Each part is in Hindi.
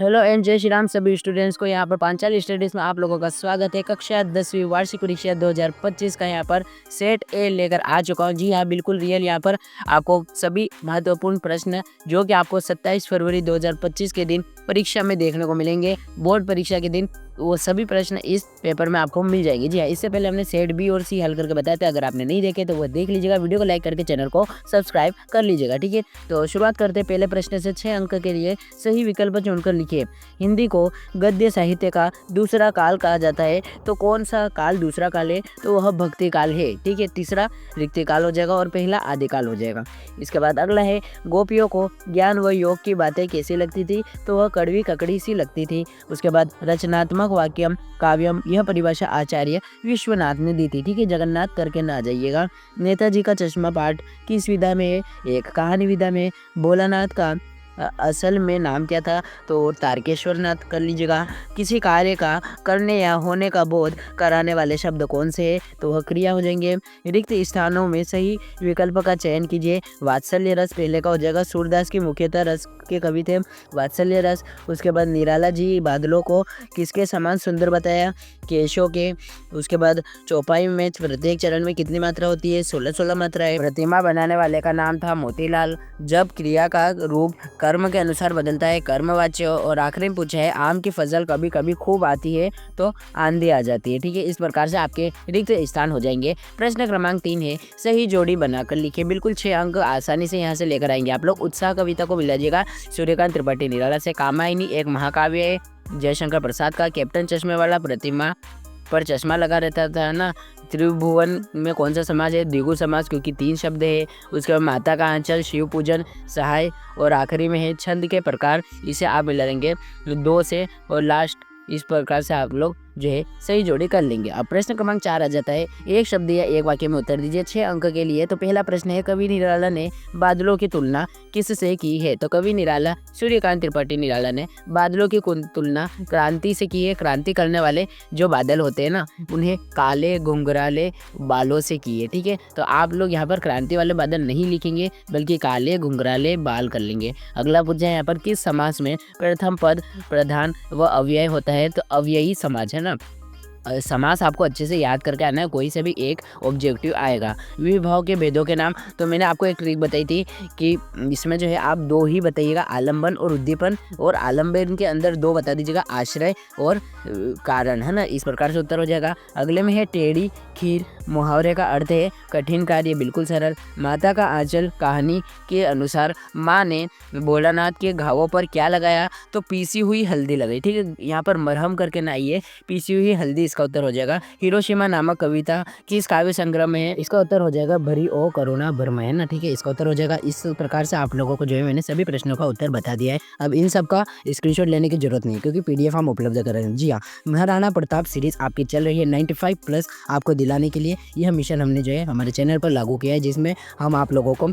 हेलो एंड जय श्री राम सभी स्टूडेंट्स को। यहाँ पर पांचाली स्टडीज में आप लोगों का स्वागत है। कक्षा 10वीं वार्षिक परीक्षा 2025 का यहाँ पर सेट ए लेकर आ चुका हूँ। जी हाँ, बिल्कुल रियल। यहाँ पर आपको सभी महत्वपूर्ण प्रश्न जो कि आपको 27 फरवरी 2025 के दिन परीक्षा में देखने को मिलेंगे, बोर्ड परीक्षा के दिन, वो सभी प्रश्न इस पेपर में आपको मिल जाएंगे। जी हाँ, इससे पहले हमने सेट बी और सी हल करके बताया था। अगर आपने नहीं देखे तो वो देख लीजिएगा। वीडियो को लाइक करके चैनल को सब्सक्राइब कर लीजिएगा। ठीक है, तो शुरुआत करते हैं पहले प्रश्न से। 6 अंक के लिए सही विकल्प चुनकर लिखिए। हिंदी को गद्य साहित्य का दूसरा काल कहा जाता है, तो कौन सा काल दूसरा काल है? तो वह भक्ति काल है। ठीक है, तीसरा रिक्ति काल हो जाएगा और पहला आदि काल हो जाएगा। इसके बाद अगला है, गोपियों को ज्ञान व योग की बातें कैसी लगती थी? तो वह कड़वी ककड़ी सी लगती थी। उसके बाद रचनात्मक वाक्यम काव्यम, यह परिभाषा आचार्य विश्वनाथ ने दी थी। ठीक है, जगन्नाथ करके ना जाइएगा। नेताजी का चश्मा पाठ किस विधा में है? एक कहानी विधा में। भोलानाथ का असल में नाम क्या था? तो तारकेश्वर नाथ कर लीजिएगा। किसी कार्य का करने या होने का बोध कराने वाले शब्द कौन से हैं? तो वह क्रिया हो जाएंगे। रिक्त स्थानों में सही विकल्प का चयन कीजिए। वात्सल्य रस पहले का हो जाएगा। सूरदास की मुख्यतः रस के कवि थे वात्सल्य रस। उसके बाद निराला जी बादलों को किसके समान सुंदर बताया? केशों के। उसके बाद चौपाई में प्रत्येक चरण में कितनी मात्रा होती है? 16 मात्रा है। प्रतिमा बनाने वाले का नाम था मोतीलाल। जब क्रिया का रूप कर्म के अनुसार बदलता है, कर्मवाच्य। और आखिरी में पूछा है, आम की फसल कभी कभी खूब आती है तो आंधी आ जाती है। ठीक है, इस प्रकार से आपके रिक्त स्थान हो जाएंगे। प्रश्न क्रमांक 3 है, सही जोड़ी बनाकर लिखिए। बिल्कुल 6 अंक आसानी से यहाँ से लेकर आएंगे आप लोग। उत्साह कविता को मिला जाएगा सूर्यकांत त्रिपाठी निराला से। कामायनी एक महाकाव्य है जयशंकर प्रसाद का। कैप्टन चश्मे वाला प्रतिमा पर चश्मा लगा रहता था ना। त्रिभुवन में कौन सा समाज है? द्विगु समाज, क्योंकि 3 शब्द है। उसके बाद माता का आंचल, शिव पूजन, सहाय। और आखिरी में है छंद के प्रकार, इसे आप मिला देंगे 2 से। और लास्ट इस प्रकार से आप लोग जो है सही जोड़ी कर लेंगे। अब प्रश्न क्रमांक 4 आ जाता है, एक शब्द या एक वाक्य में उत्तर दीजिए 6 अंक के लिए। तो पहला प्रश्न है, कवि निराला ने बादलों की तुलना किससे की है? तो कवि निराला सूर्यकांत त्रिपाठी निराला ने बादलों की तुलना क्रांति से की है। क्रांति करने वाले जो बादल होते हैं ना, उन्हें काले घुंघराले बालों से की है। ठीक है, तो आप लोग यहाँ पर क्रांति वाले बादल नहीं लिखेंगे, बल्कि काले घुंघराले बाल कर लेंगे। अगला पूछा है यहाँ पर, किस समास में प्रथम पद प्रधान व अव्यय होता है? तो अव्ययी समाज है ना। समास आपको अच्छे से याद करके आना है, कोई से भी एक ऑब्जेक्टिव आएगा। विभाव के भेदों के नाम, तो मैंने आपको एक ट्रिक बताई थी कि इसमें जो है आप 2 ही बताइएगा, आलम्बन और उद्दीपन। और आलम्बन के अंदर 2 बता दीजिएगा, आश्रय और कारण, है ना। इस प्रकार से उत्तर हो जाएगा। अगले में है, टेढ़ी खीर मुहावरे का अर्थ है कठिन कार्य, बिल्कुल सरल। माता का आंचल, कहानी के अनुसार माँ ने भोलानाथ के घावों पर क्या लगाया? तो पीसी हुई हल्दी लगाई। ठीक है, यहाँ पर मरहम करके ना आइए, पीसी हुई हल्दी इसका उत्तर हो जाएगा। हिरोशिमा नामक कविता किस काव्य संग्रह में है? इसका उत्तर हो जाएगा भरी ओ करुणा भरम, है ना। ठीक है, इसका उत्तर हो जाएगा। इस प्रकार से आप लोगों को जो है मैंने सभी प्रश्नों का उत्तर बता दिया है। अब इन सब का स्क्रीनशॉट लेने की जरूरत नहीं, क्योंकि PDF हम उपलब्ध कर रहे हैं। जी हाँ, महाराणा प्रताप सीरीज आपकी चल रही है 95+ आपको दिलाने के लिए। यह मिशन हमने जो है हमारे चैनल पर लागू किया है, जिसमें हम आप लोगों को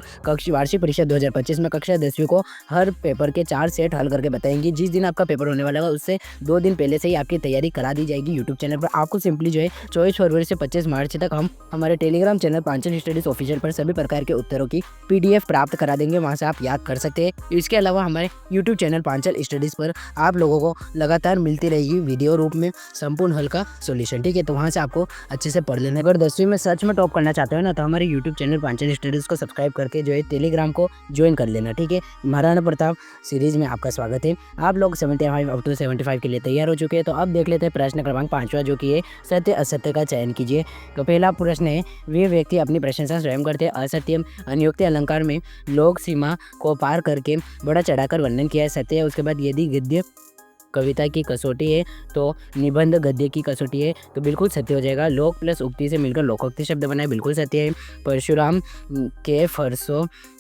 वार्षिक परीक्षा 2025 में कक्षा 10वीं को हर पेपर के 4 सेट हल करके बताएंगे। जिस दिन आपका पेपर होने वाला है उससे 2 दिन पहले से ही आपकी तैयारी करा दी जाएगी यूट्यूब चैनल पर। आपको सिंपली जो है 24 फरवरी से 25 मार्च तक हम हमारे Telegram channel Panchal studies official पर सभी प्रकार के उत्तरों की PDF प्राप्त करा देंगे, वहां से आप याद कर सकते हैं। इसके अलावा हमारे यूट्यूब चैनल पांचल स्टडीज पर आप लोगों को लगातार मिलती रहेगी वीडियो रूप में संपूर्ण हल का सोल्यूशन। ठीक है, तो वहां से आपको अच्छे से पढ़ लेना। अगर 10वीं में सच में टॉप करना चाहते हो ना, तो हमारे यूट्यूब चैनल पांचल स्टडीज को सब्सक्राइब करके जो है टेलीग्राम को ज्वाइन कर लेना। ठीक है, महाराणा प्रताप सीरीज में आपका स्वागत है। आप लोग 75 अप टू 75 के लिए तैयार हो चुके हैं। तो अब देख लेते हैं प्रश्न क्रमांक 5वां, जो कि है सत्य असत्य का चयन कीजिए। तो पहला प्रश्न है, वे व्यक्ति अपनी प्रशंसा स्वयं करते हैं। असत्य, अनियुक्त अलंकार में लोक सीमा को पार करके बड़ा चढ़ाकर वर्णन किया है, सत्य है। उसके बाद यदि गद्य कविता की कसौटी है तो निबंध गद्य की कसौटी है, तो बिल्कुल सत्य हो जाएगा। लोक प्लस उक्ति से मिलकर लोकोक्ति शब्द बना है, बिल्कुल सत्य है। परशुराम के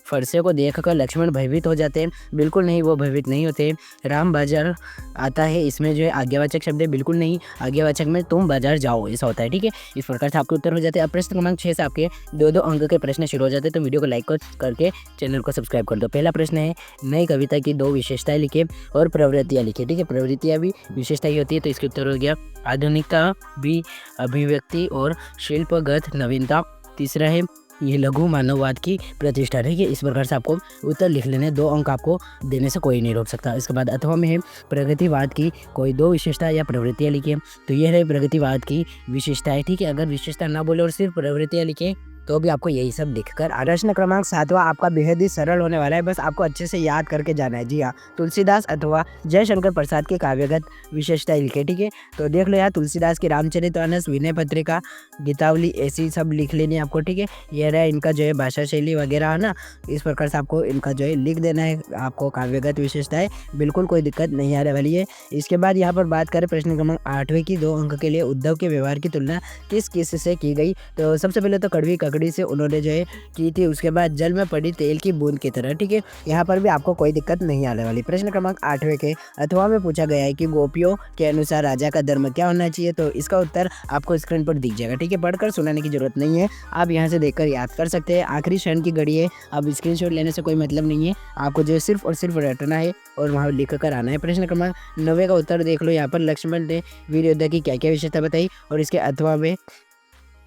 फरसे को देखकर लक्ष्मण भयभीत हो जाते हैं, बिल्कुल नहीं, वो भयभीत नहीं होते। राम बाजार आता है, इसमें जो है आज्ञावाचक शब्द है, बिल्कुल नहीं, आज्ञावाचक में तुम बाजार जाओ ऐसा होता है। ठीक है, इस प्रकार से आपके उत्तर हो जाते हैं। अब प्रश्न क्रमांक 6 से आपके 2-2 अंक के प्रश्न शुरू हो जाते हैं, तो वीडियो को लाइक करके चैनल को सब्सक्राइब कर दो। पहला प्रश्न है, नई कविता की 2 विशेषताएं लिखिए और प्रवृत्तियाँ लिखिए। ठीक है, प्रवृत्तियाँ भी विशेषता ही होती है, तो इसके उत्तर हो गया आधुनिकता भी, अभिव्यक्ति और शिल्पगत नवीनता। तीसरा है, ये लघु मानववाद की प्रतिष्ठा। ठीक है, इस प्रकार से आपको उत्तर लिख लेने, 2 अंक आपको देने से कोई नहीं रोक सकता। इसके बाद अथवा में है प्रगतिवाद की कोई 2 विशेषता या प्रवृत्तियाँ लिखिए। तो ये है प्रगतिवाद की विशेषताएं। ठीक है, अगर विशेषता ना बोले और सिर्फ प्रवृत्तियाँ लिखे तो भी आपको यही सब लिखकर। प्रश्न क्रमांक 7वां आपका बेहद ही सरल होने वाला है, बस आपको अच्छे से याद करके जाना है। जी हाँ, तुलसीदास अथवा जयशंकर प्रसाद के काव्यगत विशेषता लिखे। ठीक है, तो देख लो यार, तुलसीदास की रामचरितमानस, विनय पत्रिका, गीतावली, ऐसी सब लिख लेनी है आपको। ठीक है, ये रहा इनका जो है भाषा शैली वगैरह है ना, इस प्रकार से आपको इनका जो है लिख देना है। आपको काव्यगत विशेषताएं बिल्कुल कोई दिक्कत नहीं आने वाली है। इसके बाद यहाँ पर बात करें प्रश्न क्रमांक 8वें की, 2 अंक के लिए उद्धव के व्यवहार की तुलना किस किस से की गई। तो सबसे पहले तो कड़वी ककड़ी से उन्होंने जो है की थी, उसके बाद जल में पड़ी तेल की बूंद की तरह। ठीक है, यहाँ पर भी आपको कोई दिक्कत नहीं आने वाली। प्रश्न क्रमांक 8वें के अथवा में पूछा गया है कि गोपियों के अनुसार राजा का धर्म क्या होना चाहिए। तो इसका उत्तर आपको स्क्रीन पर दिख जाएगा। ठीक है, पढ़कर सुनाने की जरूरत नहीं है, आप यहाँ से देखकर याद कर सकते हैं। आखिरी क्षण की घड़ी है, अब स्क्रीनशॉट लेने से कोई मतलब नहीं है, आपको जो है सिर्फ और सिर्फ रटना है और वहाँ लिख कर आना है। प्रश्न क्रमांक 9 का उत्तर देख लो। यहाँ पर लक्ष्मण ने वीर योद्धा की क्या क्या विशेषता बताई और इसके अथवा में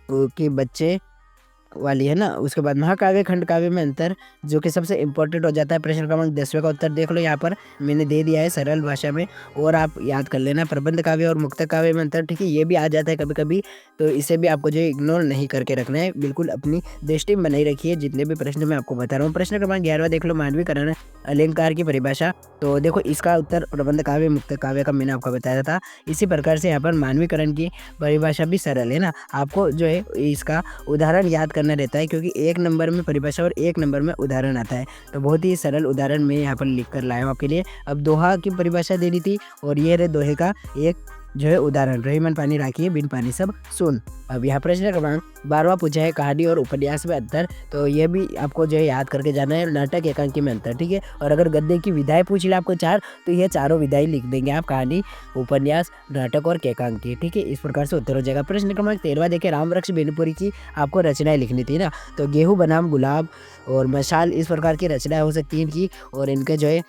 कि बच्चे वाली है ना। उसके बाद महाकाव्य खंड काव्य में अंतर, जो कि सबसे इंपॉर्टेंट हो जाता है। प्रश्न क्रमांक 10वें का उत्तर देख लो, यहाँ पर मैंने दे दिया है सरल भाषा में और आप याद कर लेना। प्रबंध काव्य और मुक्त काव्य में अंतर। ठीक है, ये भी आ जाता है कभी कभी, तो इसे भी आपको जो है इग्नोर नहीं करके रखना है, बिल्कुल अपनी दृष्टि में बनाई रखिए जितने भी प्रश्न मैं आपको बता रहा हूँ। प्रश्न क्रमांक 11वां देख लो, मानवीकरण अलंकार की परिभाषा। तो देखो इसका उत्तर प्रबंध काव्य मुक्त काव्य का मैंने आपको बताया था। इसी प्रकार से यहाँ पर मानवीकरण की परिभाषा भी सरल है ना, आपको जो है इसका उदाहरण याद करना रहता है, क्योंकि 1 नंबर में परिभाषा और 1 नंबर में उदाहरण आता है। तो बहुत ही सरल उदाहरण मैं यहाँ पर लिख कर लाया हूँ आपके लिए। अब दोहा की परिभाषा देनी थी और ये रहे दोहे का एक जो है उदाहरण, रही मन पानी राखिए बिन पानी सब सुन। अब यहाँ प्रश्न क्रमांक 12वां पूछा है कहानी और उपन्यास में अंतर। तो ये भी आपको जो है याद करके जाना है, नाटक एकांकी में अंतर। ठीक है, और अगर गद्य की विधाएं पूछ ले आपको 4, तो ये चारों विधाएं लिख देंगे आप, कहानी, उपन्यास, नाटक और एकांकी। ठीक है, इस प्रकार से उत्तर हो जाएगा। प्रश्न क्रमांक 13वां देखिए, रामवृक्ष बेनीपुरी की आपको रचनाएं लिखनी थी ना। तो गेहूं बनाम गुलाब और मशाल, इस प्रकार की रचनाएं हो सकती हैं इनकी, और इनके जो है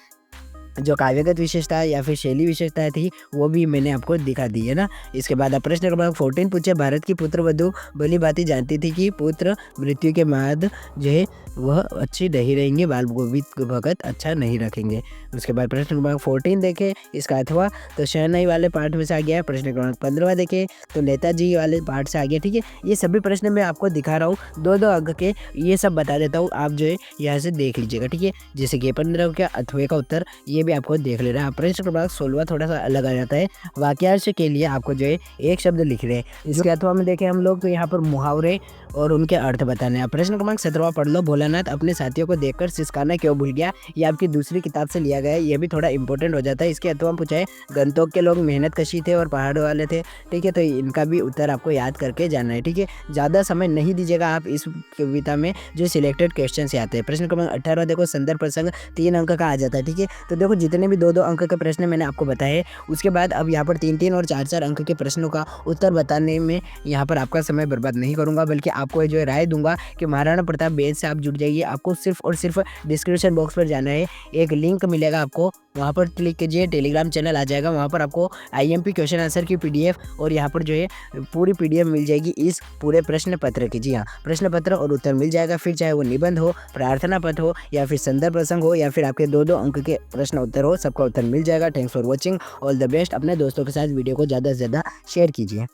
जो काव्यगत विशेषता या फिर शैली विशेषताएं थी वो भी मैंने आपको दिखा दी है ना। इसके बाद आप प्रश्न क्रमांक 14 पूछे, भारत की पुत्र वधू भली भांति जानती थी कि पुत्र मृत्यु के बाद जो है वह अच्छी नहीं रहेंगे, बाल गोविंद भगत अच्छा नहीं रखेंगे। उसके बाद प्रश्न क्रमांक 14 देखें, इसका अथवा तो शहनाई वाले पाठ में से आ गया। प्रश्न क्रमांक 15वां देखें तो नेताजी वाले पाठ से आ गया। ठीक है, ये सभी प्रश्न मैं आपको दिखा रहा हूँ, 2-2 अंक के, ये सब बता देता हूँ, आप जो है यहाँ से देख लीजिएगा। ठीक है, जैसे कि 15 का अथवे का उत्तर ये भी आपको देख ले रहा है। प्रश्न क्रमांक 16 थोड़ा सा अलग आ जाता है, वाक्यांश के लिए आपको जो है एक शब्द लिख रहे हैं। इसके अथवा में देखें हम लोग तो यहाँ पर मुहावरे और उनके अर्थ बताने हैं। प्रश्न क्रमांक 17वां पढ़ लो, भोलानाथ अपने साथियों को देखकर सिसकाना क्यों भूल गया। ये आपकी दूसरी किताब से लिया गया है, ये भी थोड़ा इंपॉर्टेंट हो जाता है। इसके अथवा में पूछा है गंतोक के लोग मेहनत कशी थे और पहाड़ वाले थे। ठीक है, तो इनका भी उत्तर आपको याद करके जाना है। ठीक है, ज़्यादा समय नहीं दीजिएगा आप इस कविता में, जो सिलेक्टेड क्वेश्चन से आते हैं। प्रश्न क्रमांक 18 देखो, संदर्भ प्रसंग 3 अंक का आ जाता है। ठीक है, तो देखो जितने भी 2-2 अंक के प्रश्न मैंने आपको बताए, उसके बाद अब यहाँ पर 3-3 और 4-4 अंक के प्रश्नों का उत्तर बताने में यहाँ पर आपका समय बर्बाद नहीं करूँगा, बल्कि आपको जो है राय दूंगा कि महाराणा प्रताप बैच से आप जुड़ जाइए। आपको सिर्फ और सिर्फ डिस्क्रिप्शन बॉक्स पर जाना है, एक लिंक मिलेगा आपको, वहाँ पर क्लिक कीजिए, टेलीग्राम चैनल आ जाएगा, वहाँ पर आपको IMP क्वेश्चन आंसर की PDF और यहाँ पर जो है पूरी PDF मिल जाएगी इस पूरे प्रश्न पत्र की। जी हाँ, प्रश्न पत्र और उत्तर मिल जाएगा, फिर चाहे वो निबंध हो, प्रार्थना पत्र हो, या फिर संदर्भ प्रसंग हो, या फिर आपके 2-2 अंक के प्रश्न उत्तर हो, सबका उत्तर मिल जाएगा। Thanks for watching, all the best. अपने दोस्तों के साथ वीडियो को ज़्यादा से ज़्यादा शेयर कीजिए।